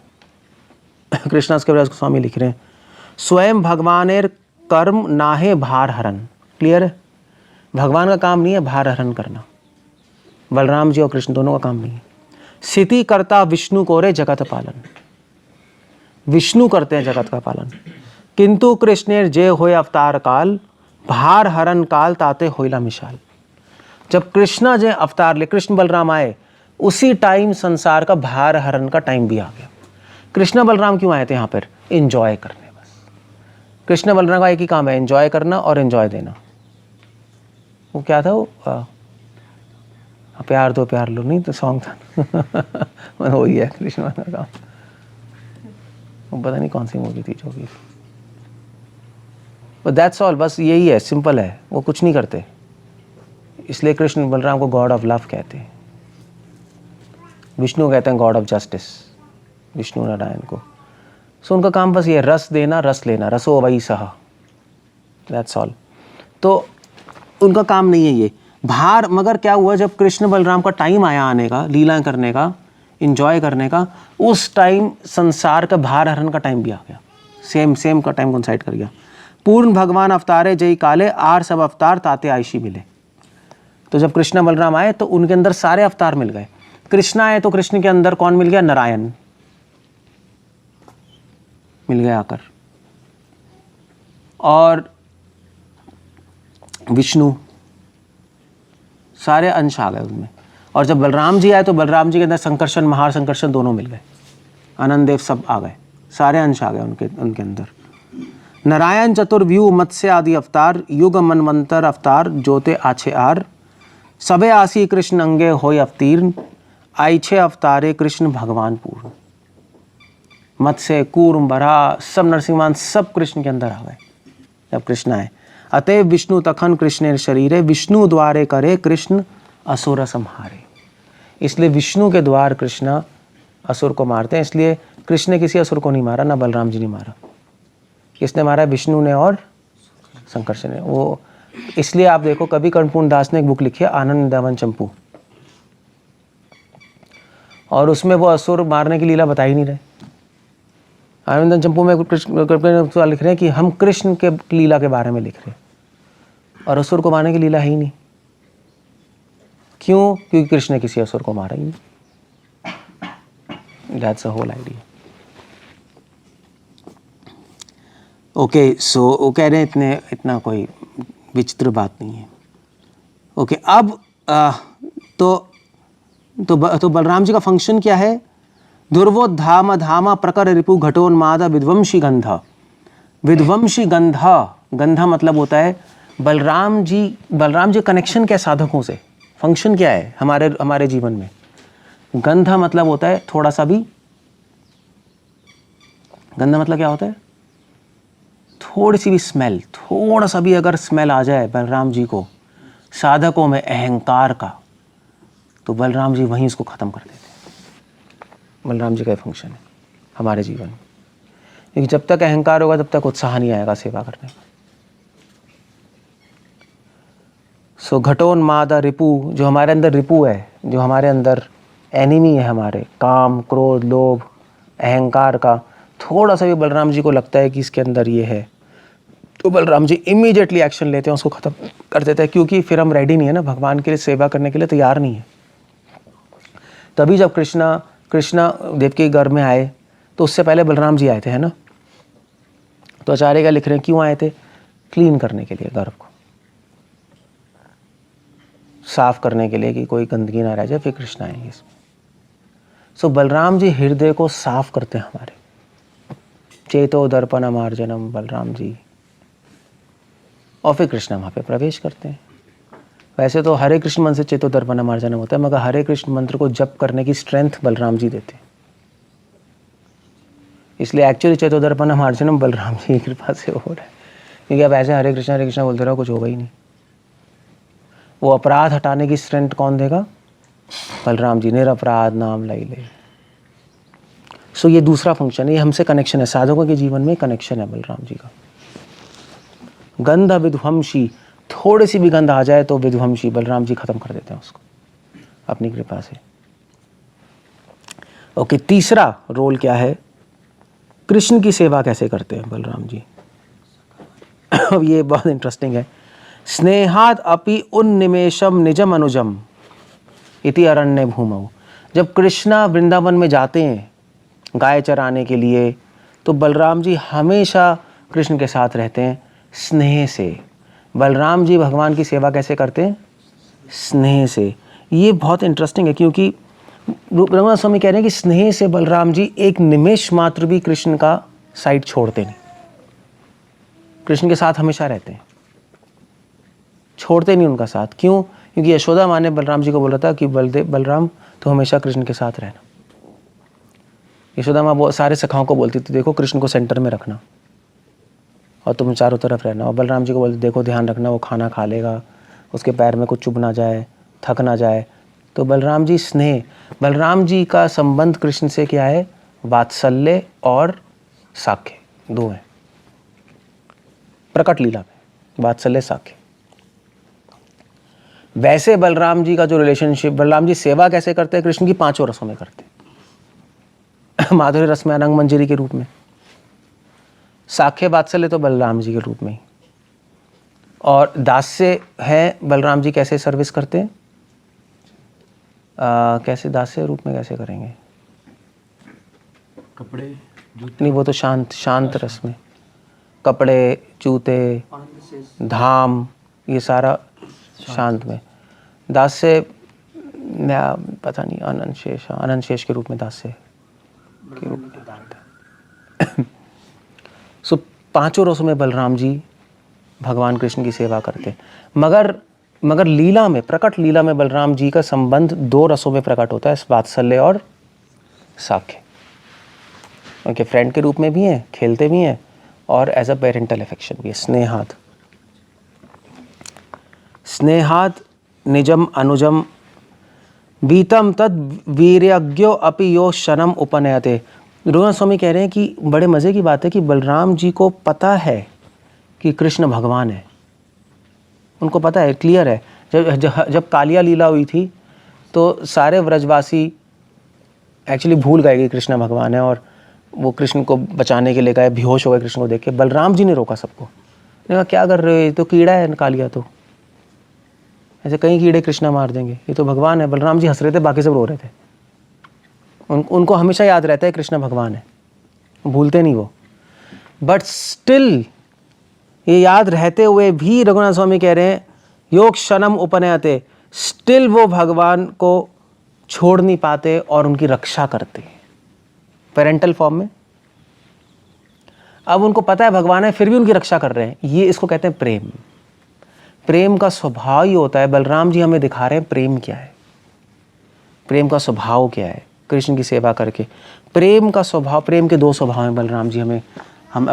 कृष्णास के स्वामी लिख रहे हैं स्वयं भगवानेर कर्म नाहे भार हरण। क्लियर है, भगवान का काम नहीं है भार हरण करना, बलराम जी और कृष्ण दोनों का काम नहीं है। स्थिति करता विष्णु को रे जगत पालन, विष्णु करते हैं जगत का पालन। किंतु कृष्णेर जय होय अवतार काल भार हरण काल ताते होइला मिशाल। जब कृष्णा जय अवतार ले, कृष्ण बलराम आए, उसी टाइम संसार का भार हरण का टाइम भी आ गया। कृष्ण बलराम क्यों आए थे यहाँ पर? एंजॉय करने, बस। कृष्ण बलराम का एक ही काम है, एंजॉय करना और एंजॉय देना। वो क्या था, वो प्यार दो प्यार लो, नहीं तो सॉन्ग था। वही है कृष्ण का काम। वो पता नहीं कौन सी मूवी थी जो भी, बट दैट्स ऑल, बस यही है, सिंपल है, वो कुछ नहीं करते। इसलिए कृष्ण बलराम को गॉड ऑफ लव कहते हैं, विष्णु कहते हैं God of justice, Vishnu Narayan को। सो उनका काम बस ये रस देना, रस लेना, रसो वही सह, दैट्स ऑल। तो उनका काम नहीं है ये भार। मगर क्या हुआ, जब कृष्ण बलराम का टाइम आया आने का, लीला करने का, इंजॉय करने का, उस टाइम संसार का भार हरण का टाइम भी आ गया, सेम का टाइम कोइंसाइड कर गया। पूर्ण भगवान अवतारे जय काले आर सब अवतार ताते आयशी मिले। तो जब कृष्ण बलराम आए तो उनके अंदर सारे अवतार मिल गए। कृष्ण आए तो कृष्ण के अंदर कौन मिल गया? नारायण मिल गया आकर, और विष्णु, सारे अंश आ गए उनमें। और जब बलराम जी आए तो बलराम जी के अंदर संकर्षण, महार संकर्षण दोनों मिल गए, आनंद देव सब आ गए, सारे अंश आ गए उनके अंदर। नारायण चतुर्व्यू मत्स्य आदि अवतार युग मनवंतर अवतार जोते आछे आर सबे आसी कृष्ण अंगे होय अवतीर्ण आइछे अवतारे कृष्ण भगवान पूर्ण। मत्स्य, कूर्म, बराह, सब नरसिंहमान सब कृष्ण के अंदर आ गए जब कृष्ण आए। अतएव विष्णु तखन कृष्णेर शरीरे विष्णु द्वारे करे कृष्ण असुर संहारे। इसलिए विष्णु के द्वार कृष्ण असुर को मारते हैं। इसलिए कृष्ण ने किसी असुर को नहीं मारा, ना बलराम जी ने मारा, किसने मारा? विष्णु ने और संकर्षण ने। वो इसलिए आप देखो, कभी कर्णपूर्ण दास ने एक बुक लिखी है आनंद दमन चंपू, और उसमें वो असुर मारने की लीला बता ही नहीं रहे। आनंद चंपू में कृष्ण लिख रहे हैं कि हम कृष्ण के लीला के बारे में लिख रहे हैं, और असुर को मारने की लीला है ही नहीं। क्यों? क्योंकि कृष्ण ने किसी असुर को मारा ही नहीं। That's a whole idea. Okay, so वो कह रहे हैं इतना कोई विचित्र बात नहीं है। ओके, अब तो बलराम जी का फंक्शन क्या है? ध्रुवोद्धाम धामा प्रकर रिपु घटोन्माद विध्वंसी गंध। विध्वंसी गंध, गंधा मतलब होता है बलराम जी कनेक्शन क्या साधकों से, फंक्शन क्या है हमारे जीवन में? गंधा मतलब होता है थोड़ा सा भी, गंधा मतलब क्या होता है? थोड़ी सी भी स्मेल, थोड़ा सा भी अगर स्मेल आ जाए बलराम जी को साधकों में अहंकार का, तो बलराम जी वहीं इसको खत्म कर देते हैं। बलराम जी का फंक्शन है हमारे जीवन में, क्योंकि जब तक अहंकार होगा तब तक उत्साह नहीं आएगा सेवा करने का। सो घटोन्माद रिपु, जो हमारे अंदर रिपु है, जो हमारे अंदर एनिमी है हमारे, काम क्रोध लोभ अहंकार का, थोड़ा सा भी बलराम जी को लगता है कि इसके अंदर ये है, तो बलराम जी इमीडिएटली एक्शन लेते हैं, उसको खत्म कर देते हैं। क्योंकि फिर हम रेडी नहीं है ना, भगवान के लिए सेवा करने के लिए तैयार नहीं है। तभी जब कृष्णा देव के गर्भ में आए तो उससे पहले बलराम जी आए थे, है ना? तो आचार्य क्या लिख रहे हैं, क्यों आए थे? क्लीन करने के लिए, गर्भ को साफ करने के लिए कि कोई गंदगी ना रह जाए, फिर कृष्ण आएंगे इसमें। सो बलराम जी हृदय को साफ करते हैं हमारे, चेतो दर्पण मार्जनम, बलराम जी, और फिर कृष्ण वहाँ पे प्रवेश करते हैं। वैसे तो हरे कृष्ण मंत्र से चेतो दर्पण मार्जनम होता है, मगर हरे कृष्ण मंत्र को जप करने की स्ट्रेंथ बलराम जी देते हैं। इसलिए एक्चुअली चेतो दर्पण मार्जनम बलराम जी की कृपा से हो रहा है, क्योंकि अब ऐसे हरे कृष्णा बोलते रहो, कुछ होगा ही नहीं। वो अपराध हटाने की स्ट्रेंथ कौन देगा? बलराम जी, निरपराध नाम लई ले। सो ये दूसरा फंक्शन है, ये हमसे कनेक्शन है, साधकों के जीवन में कनेक्शन है बलराम जी का। गंध विध्वंसी, थोड़ी सी भी गंध आ जाए तो विध्वंसी, बलराम जी खत्म कर देते हैं उसको अपनी कृपा से। ओके, तीसरा रोल क्या है? कृष्ण की सेवा कैसे करते हैं बलराम जी? अब ये बहुत इंटरेस्टिंग है। स्नेहाद अपि उन्निमेषम निजम अनुजम इति अरण्य भूमौ। जब कृष्णा वृंदावन में जाते हैं गाय चराने के लिए, तो बलराम जी हमेशा कृष्ण के साथ रहते हैं स्नेह से। बलराम जी भगवान की सेवा कैसे करते हैं? स्नेह से। ये बहुत इंटरेस्टिंग है, क्योंकि रघुनाथ स्वामी कह रहे हैं कि स्नेह से बलराम जी एक निमेष मात्र भी कृष्ण का साइड छोड़ते नहीं, कृष्ण के साथ हमेशा रहते हैं, छोड़ते नहीं उनका साथ। क्यों? क्योंकि यशोदा माँ ने बलराम जी को बोला था कि बलराम तो हमेशा कृष्ण के साथ रहना। यशोदा माँ सारे सखाओं को बोलती थी, देखो कृष्ण को सेंटर में रखना और तुम चारों तरफ रहना। और बलराम जी को बोलते, देखो ध्यान रखना वो खाना खा लेगा, उसके पैर में कुछ चुभ ना जाए, थक ना जाए। तो बलराम जी स्नेह, बलराम जी का संबंध कृष्ण से क्या है? वात्सल्य और साख्य, दो है प्रकट लीला में, वात्सल्य साख्य। वैसे बलराम जी का जो रिलेशनशिप, बलराम जी सेवा कैसे करते हैं कृष्ण की? 5 रसों में करते हैं। माधुर्य रस में, अनंग मंजरी के रूप में, साख्य वात्सल्य तो बलराम जी के रूप में ही, और दास्य है बलराम जी कैसे सर्विस करते हैं? कैसे दास्य रूप में कैसे करेंगे? कपड़े नहीं, वो तो शांत रस में, कपड़े जूते धाम, ये सारा शांत में। दास्य पता नहीं, अनंत शेष के रूप में दास्य के रूप में। सो 5 रसों में बलराम जी भगवान कृष्ण की सेवा करते। मगर लीला में, प्रकट लीला में बलराम जी का संबंध 2 रसों में प्रकट होता है, वात्सल्य और साख्य। उनके फ्रेंड के रूप में भी हैं, खेलते भी हैं, और एज अ पेरेंटल अफेक्शन भी है। स्नेहाद निजम अनुजम बीतम तद वीर्यज्ञो अपि यो शनम उपनयते। रघुनाथ स्वामी कह रहे हैं कि बड़े मज़े की बात है कि बलराम जी को पता है कि कृष्ण भगवान है, उनको पता है, क्लियर है। जब कालिया लीला हुई थी तो सारे व्रजवासी एक्चुअली भूल गए कि कृष्ण भगवान है, और वो कृष्ण को बचाने के लिए गए, बेहोश हो गए कृष्ण को देख के। बलराम जी ने रोका सबको, कहा क्या कर रहे हो, ये तो कीड़ा है कालिया, तो ऐसे कई कीड़े कृष्णा मार देंगे, ये तो भगवान है। बलराम जी हंस रहे थे, बाकी सब रो रहे थे। उनको हमेशा याद रहता है कृष्ण भगवान है, भूलते नहीं वो। बट स्टिल ये याद रहते हुए भी रघुनाथ स्वामी कह रहे हैं योग क्षणम उपनयते, स्टिल वो भगवान को छोड़ नहीं पाते और उनकी रक्षा करते पेरेंटल फॉर्म में। अब उनको पता है भगवान है, फिर भी उनकी रक्षा कर रहे हैं। ये इसको कहते हैं प्रेम। प्रेम का स्वभाव ही होता है। बलराम जी हमें दिखा रहे हैं प्रेम क्या है, प्रेम का स्वभाव क्या है कृष्ण की सेवा करके। प्रेम का स्वभाव, प्रेम के दो स्वभाव हैं बलराम जी हम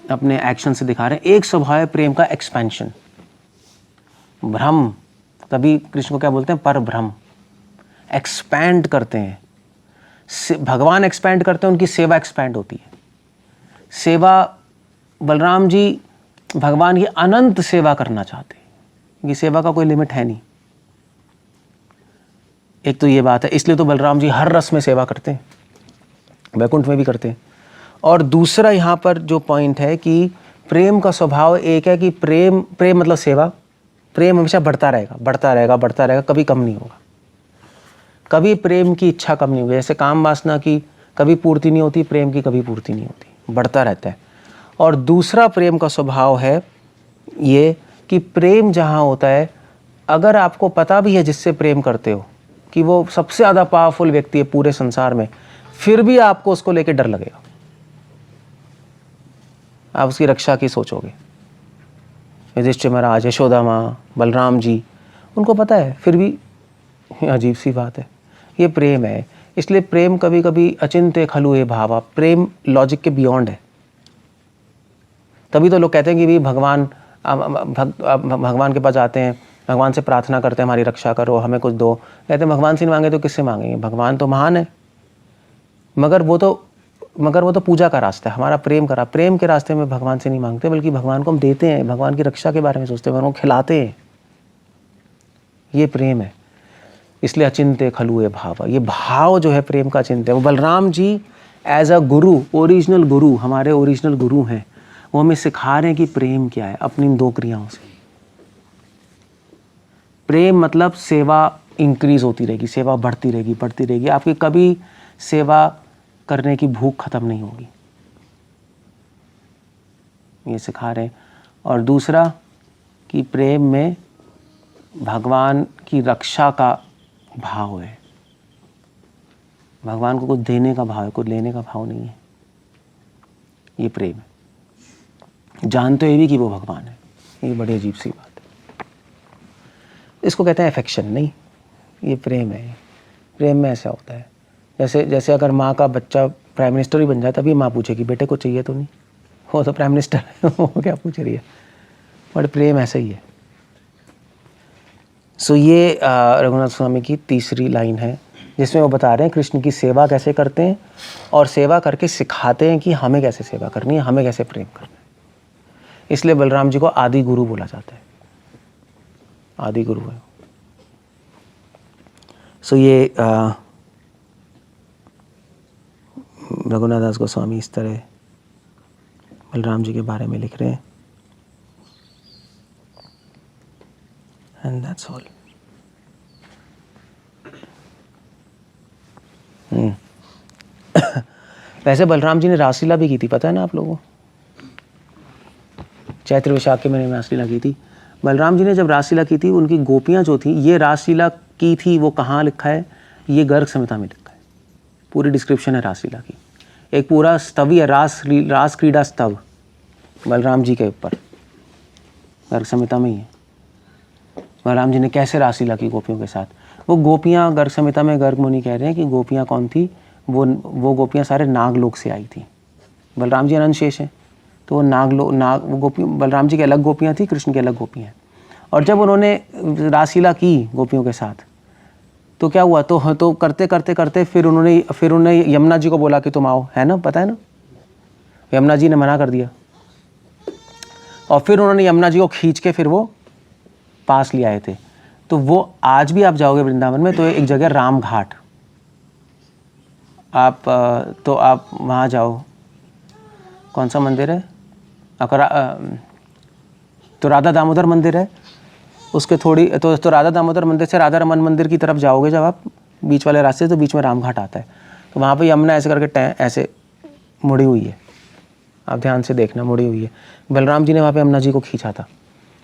अपने एक्शन से दिखा रहे हैं। एक स्वभाव है प्रेम का एक्सपेंशन, भ्रम, तभी कृष्ण को क्या बोलते हैं, पर भ्रम। एक्सपैंड करते हैं, भगवान एक्सपैंड करते हैं, उनकी सेवा एक्सपैंड होती है। सेवा, बलराम जी भगवान की अनंत सेवा करना चाहते हैं, ये सेवा का कोई लिमिट है नहीं। एक तो ये बात है, इसलिए तो बलराम जी हर रस में सेवा करते हैं, वैकुंठ में भी करते हैं। और दूसरा यहाँ पर जो पॉइंट है कि प्रेम का स्वभाव एक है कि प्रेम मतलब सेवा, प्रेम हमेशा बढ़ता रहेगा, बढ़ता रहेगा, बढ़ता रहेगा, कभी कम नहीं होगा। कभी प्रेम की इच्छा कम नहीं होगी। जैसे काम वासना की कभी पूर्ति नहीं होती, प्रेम की कभी पूर्ति नहीं होती, बढ़ता रहता है। और दूसरा प्रेम का स्वभाव है ये कि प्रेम जहाँ होता है, अगर आपको पता भी है जिससे प्रेम करते हो कि वो सबसे ज़्यादा पावरफुल व्यक्ति है पूरे संसार में, फिर भी आपको उसको लेकर डर लगेगा, आप उसकी रक्षा की सोचोगे। युधिष्ठिर महाराज, यशोदा माँ, बलराम जी, उनको पता है, फिर भी अजीब सी बात है। ये प्रेम है। इसलिए प्रेम कभी कभी अचिंत्य खलु हे भावा, प्रेम लॉजिक के बियॉन्ड है। तभी तो लोग कहते हैं कि भी भगवान के पास आते हैं, भगवान से प्रार्थना करते हैं हमारी रक्षा करो, हमें कुछ दो। कहते हैं भगवान से नहीं मांगे तो किससे मांगेंगे, भगवान तो महान है। मगर वो तो पूजा का रास्ता है, हमारा प्रेम के रास्ते में भगवान से नहीं मांगते, बल्कि भगवान को हम देते हैं, भगवान की रक्षा के बारे में सोचते हैं, भगवान को खिलाते हैं। ये प्रेम है। इसलिए अचिंत्य खलु हे भावा, ये भाव जो है प्रेम का अचिंत्य, वो Balram ji as a Guru, original गुरु, हमारे ओरिजिनल गुरु हैं, वो हमें सिखा रहे हैं कि प्रेम क्या है अपनी इन दो क्रियाओं से। प्रेम मतलब सेवा इंक्रीज होती रहेगी, सेवा बढ़ती रहेगी, बढ़ती रहेगी, आपकी कभी सेवा करने की भूख खत्म नहीं होगी, ये सिखा रहे हैं। और दूसरा कि प्रेम में भगवान की रक्षा का भाव है, भगवान को कुछ देने का भाव है, कुछ लेने का भाव नहीं है, ये प्रेम है। जानते हुए भी कि वो भगवान है, ये बड़ी अजीब सी बात है। इसको कहते हैं अफेक्शन, नहीं, ये प्रेम है। प्रेम में ऐसा होता है जैसे अगर माँ का बच्चा प्राइम मिनिस्टर ही बन जाए तभी माँ पूछेगी बेटे को चाहिए तो नहीं, वो तो प्राइम मिनिस्टर है वो क्या पूछ रही है। बट प्रेम ऐसा ही है। सो ये रघुनाथ स्वामी की तीसरी लाइन है जिसमें वो बता रहे हैं कृष्ण की सेवा कैसे करते हैं और सेवा करके सिखाते हैं कि हमें कैसे सेवा करनी है, हमें कैसे प्रेम करना है। इसलिए बलराम जी को आदि गुरु बोला जाता है, आदि गुरु है। सो ये रघुनाथ दास गोस्वामी इस तरह बलराम जी के बारे में लिख रहे हैं। And that's all. वैसे बलराम जी ने रासलीला भी की थी, पता है ना आप लोगों को, चैत्र वैशाख के महीने में रासलीला की थी। बलराम जी ने जब रासलीला की थी, उनकी गोपियां जो थी, ये रासलीला की थी, वो कहाँ लिखा है, ये गर्ग संहिता में लिखा है, पूरी डिस्क्रिप्शन है रासलीला की, एक पूरा स्तव है, रास क्रीड़ा स्तव बलराम जी के ऊपर, गर्ग संहिता में ही है। बलराम जी ने कैसे रासलीला की गोपियों के साथ। वो गोपियाँ गर्ग संहिता में गर्ग मुनि कह रहे हैं कि गोपियाँ कौन थी, वो गोपियाँ सारे नागलोक से आई थी। बलराम जी अनंत शेष हैं, तो वो गोपी बलराम जी की अलग गोपियाँ थी, कृष्ण की अलग गोपियाँ। और जब उन्होंने रासलीला की गोपियों के साथ तो क्या हुआ, तो करते करते करते फिर उन्होंने यमुना जी को बोला कि तुम आओ, है ना, पता है ना। यमुना जी ने मना कर दिया और फिर उन्होंने यमुना जी को खींच के फिर वो पास ले आए थे। तो वो आज भी आप जाओगे वृंदावन में तो एक जगह राम घाट, आप वहाँ जाओ, कौन सा मंदिर है, तो राधा दामोदर मंदिर है, उसके थोड़ी तो राधा दामोदर मंदिर से राधा रमन मंदिर की तरफ जाओगे जब आप, बीच वाले रास्ते, तो बीच में रामघाट आता है, तो वहाँ पे यमुना ऐसे करके ऐसे मुड़ी हुई है, आप ध्यान से देखना, मुड़ी हुई है। बलराम जी ने वहाँ पे यमुना जी को खींचा था।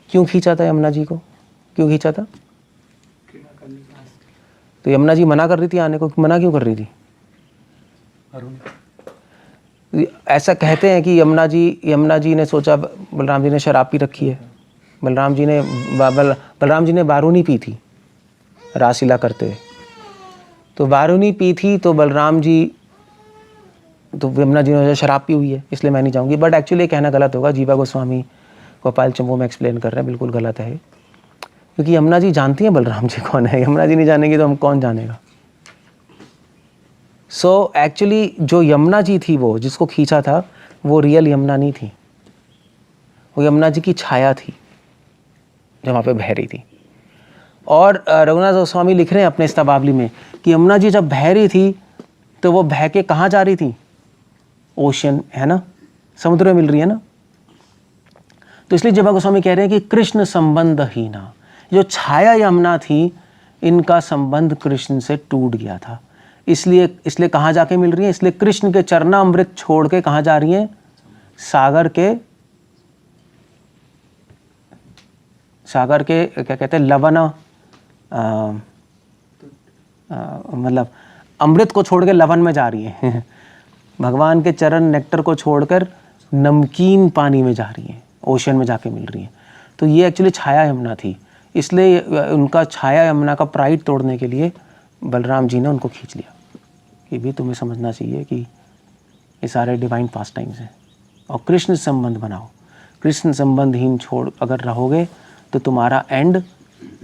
क्यों खींचा था यमुना जी को, क्यों खींचा था? तो यमुना जी मना कर रही थी आने को, मना क्यों कर रही थी? ऐसा कहते हैं कि यमुना जी ने सोचा बलराम जी ने शराब पी रखी है। बलराम जी ने बारूनी पी थी रासलीला करते हुए, तो बारूनी पी थी, तो यमुना जी ने शराब पी हुई है, इसलिए मैं नहीं जाऊंगी। बट एक्चुअली कहना गलत होगा, जीवा गोस्वामी गोपाल चंपू में एक्सप्लेन कर रहे हैं, बिल्कुल गलत है, क्योंकि यमुना जी जानती हैं बलराम जी कौन है। यमुना जी नहीं जानेंगी तो हम कौन जानेगा। सो एक्चुअली जो यमुना जी थी, वो जिसको खींचा था, वो रियल यमुना नहीं थी, वो यमुना जी की छाया थी जो वहाँ पे बह रही थी। और रघुनाथ गोस्वामी लिख रहे हैं अपने स्तवावली में कि यमुना जी जब बह रही थी तो वो बह के कहाँ जा रही थी? ओशियन है ना, समुद्र में मिल रही है ना। तो इसलिए जीवा गोस्वामी कह रहे हैं कि कृष्ण संबंध ही ना, जो छाया यमुना थी, इनका संबंध कृष्ण से टूट गया था। इसलिए कहाँ जाके मिल रही है? इसलिए कृष्ण के चरणामृत छोड़ के कहाँ जा रही हैं? सागर के क्या कहते हैं, लवण, मतलब अमृत को छोड़ के लवण में जा रही है। भगवान के चरण नेक्टर को छोड़कर नमकीन पानी में जा रही हैं, ओशन में जाके मिल रही हैं। तो ये एक्चुअली छाया यमुना थी, इसलिए उनका छाया यमुना का प्राइड तोड़ने के लिए बलराम जी ने उनको खींच लिया कि भी तुम्हें समझना चाहिए कि ये सारे डिवाइन पास टाइम्स हैं, और कृष्ण संबंध बनाओ। कृष्ण संबंधहीन छोड़ अगर रहोगे तो तुम्हारा एंड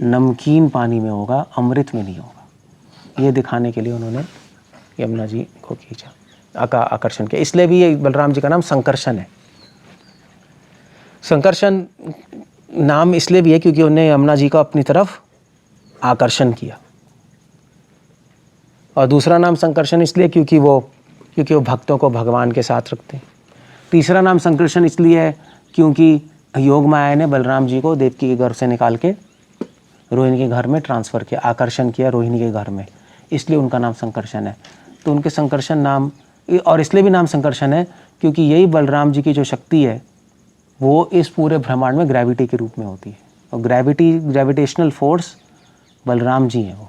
नमकीन पानी में होगा, अमृत में नहीं होगा। ये दिखाने के लिए उन्होंने यमुना जी को खींचा, आकर्षण किया। इसलिए भी ये बलराम जी का नाम संकर्षण है। संकर्षण नाम इसलिए भी है क्योंकि उन्होंने यमुना जी को अपनी तरफ आकर्षण किया। और दूसरा नाम संकर्षण इसलिए क्योंकि वो भक्तों को भगवान के साथ रखते हैं। तीसरा नाम संकर्षण इसलिए है क्योंकि योग माया ने बलराम जी को देवकी के गर्भ से निकाल के रोहिणी के घर में ट्रांसफ़र किया, आकर्षण किया रोहिणी के घर में, इसलिए उनका नाम संकर्षण है। तो उनके संकर्षण नाम, और इसलिए भी नाम संकर्षण है क्योंकि यही बलराम जी की जो शक्ति है वो इस पूरे ब्रह्मांड में ग्रेविटी के रूप में होती है। और ग्रेविटेशनल फोर्स बलराम जी हैं वो।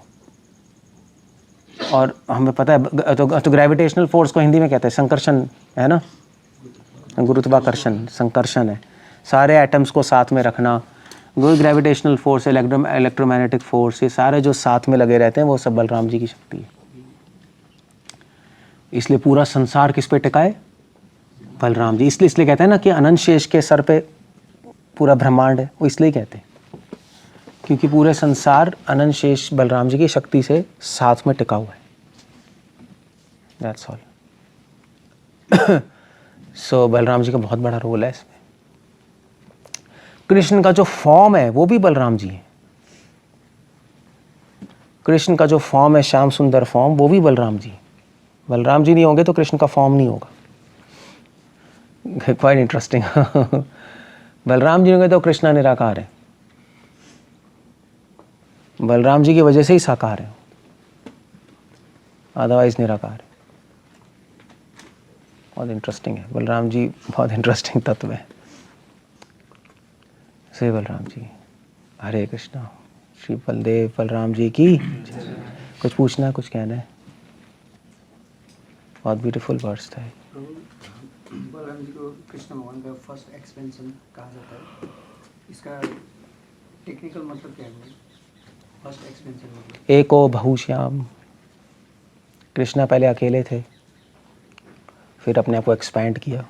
और हमें पता है तो ग्रेविटेशनल फोर्स को हिंदी में कहते हैं संकर्षण, है ना, गुरुत्वाकर्षण संकर्षण है। सारे एटम्स को साथ में रखना, वो ग्रेविटेशनल फोर्स, इलेक्ट्रोमैग्नेटिक फोर्स, ये सारे जो साथ में लगे रहते हैं वो सब बलराम जी की शक्ति है। इसलिए पूरा संसार किस पे टिका है? बलराम जी। इसलिए कहते हैं ना कि अनंत शेष के सर पे पूरा ब्रह्मांड है, वो इसलिए कहते हैं क्योंकि पूरे संसार अनंत शेष बलराम जी की शक्ति से साथ में टिका हुआ है। That's all. So Balram ji का बहुत बड़ा रोल है इसमें। कृष्ण का जो फॉर्म है वो भी बलराम जी है। कृष्ण का जो फॉर्म है, श्याम सुंदर फॉर्म, वो भी बलराम जी। बलराम जी नहीं होंगे तो कृष्ण का फॉर्म नहीं होगा। Quite interesting. बलराम जी होंगे तो कृष्णा निराकार है, बलराम जी की वजह से ही साकार है, अदरवाइज निराकार है। बहुत इंटरेस्टिंग है बलराम जी, बहुत इंटरेस्टिंग तत्व है। श्री बलराम जी, हरे कृष्णा। श्री बलदेव बलराम जी की। कुछ पूछना है, कुछ कहना है? बहुत ब्यूटीफुल वर्ड्स था। बलराम जी को कृष्ण भगवान का फर्स्ट एक्सपेंशन कहा जाता है, इसका टेक्निकल मतलब क्या है? फर्स्ट एक्सपेंशन मतलब एको बहुश्याम। कृष्णा पहले अकेले थे, फिर अपने आप को एक्सपैंड किया।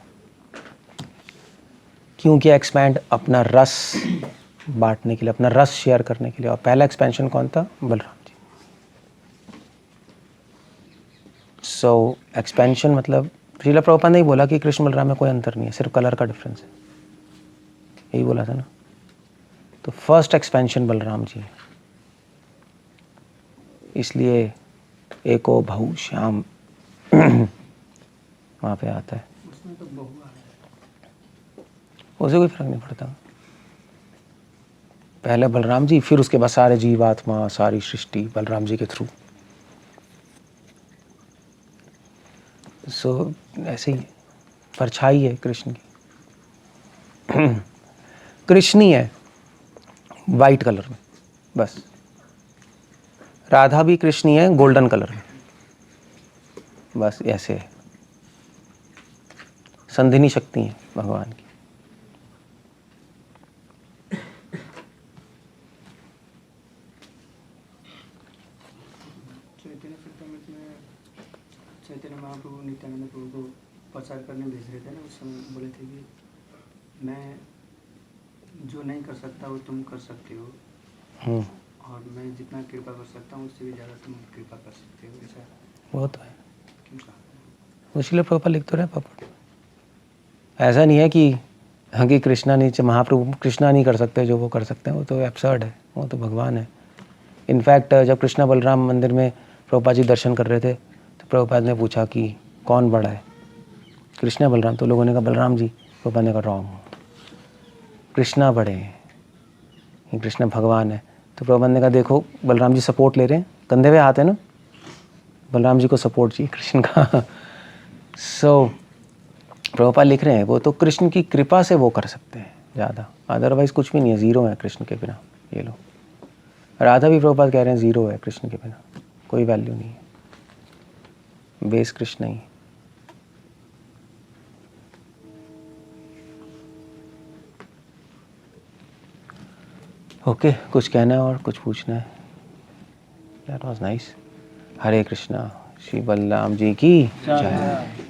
क्यों किया एक्सपैंड? अपना रस बांटने के लिए, अपना रस शेयर करने के लिए। और पहला एक्सपेंशन कौन था? बलराम जी। सो एक्सपेंशन मतलब, श्रील प्रभुपाद ने बोला कि कृष्ण बलराम में कोई अंतर नहीं है, सिर्फ कलर का डिफरेंस है, यही बोला था ना। तो फर्स्ट एक्सपेंशन बलराम जी है, इसलिए एको बहु श्याम वहाँ पे आता है। उसमें तो बहु आ रहा है, उसे कोई फर्क नहीं पड़ता। पहले बलराम जी, फिर उसके बाद सारे जीवात्मा, सारी सृष्टि बलराम जी के थ्रू। सो ऐसे ही परछाई है कृष्ण की। कृष्ण ही है वाइट कलर में, बस। राधा भी कृष्ण ही है गोल्डन कलर में, बस ऐसे है। संधिनी शक्ति है भगवान की। चैतन्य चरितमृत में चैतन्य महाप्रभु नित्यानंद प्रभु को प्रचार करने भेज रहे थे ना, उस समय बोले थे कि मैं जो नहीं कर सकता वो तुम कर सकते हो, और मैं जितना कृपा कर सकता हूँ उससे भी ज़्यादा तुम कृपा कर सकते हो, ऐसा वो तो है, क्यों कहा? इसलिए प्रभुपाद लिख तो रहे पापा। ऐसा नहीं है कि हाँ कि कृष्णा नहीं, महाप्रभु कृष्णा नहीं कर सकते जो वो कर सकते हैं, वो तो एब्सर्ड है, वो तो भगवान है। इनफैक्ट जब कृष्णा बलराम मंदिर में प्रभुपाद जी दर्शन कर रहे थे तो प्रभुपाद ने पूछा कि कौन बड़ा है, कृष्णा बलराम? तो लोगों ने कहा बलराम जी। प्रभुपाद ने कहा रॉन्ग, कृष्णा बड़े हैं, ये कृष्णा भगवान है। तो प्रभुपाद ने कहा देखो बलराम जी सपोर्ट ले रहे हैं, कंधे पे हाथ है ना, बलराम जी को सपोर्ट चाहिए कृष्ण का। सो प्रभुपाद लिख रहे हैं वो तो कृष्ण की कृपा से वो कर सकते हैं ज़्यादा, अदरवाइज कुछ भी नहीं है, ज़ीरो है कृष्ण के बिना। ये लो राधा भी प्रभुपाद कह रहे हैं ज़ीरो है कृष्ण के बिना, कोई वैल्यू नहीं है, बेस कृष्ण ही है। ओके, कुछ कहना है और कुछ पूछना है? That was nice. Hare Krishna, Shri Balram ji की जय।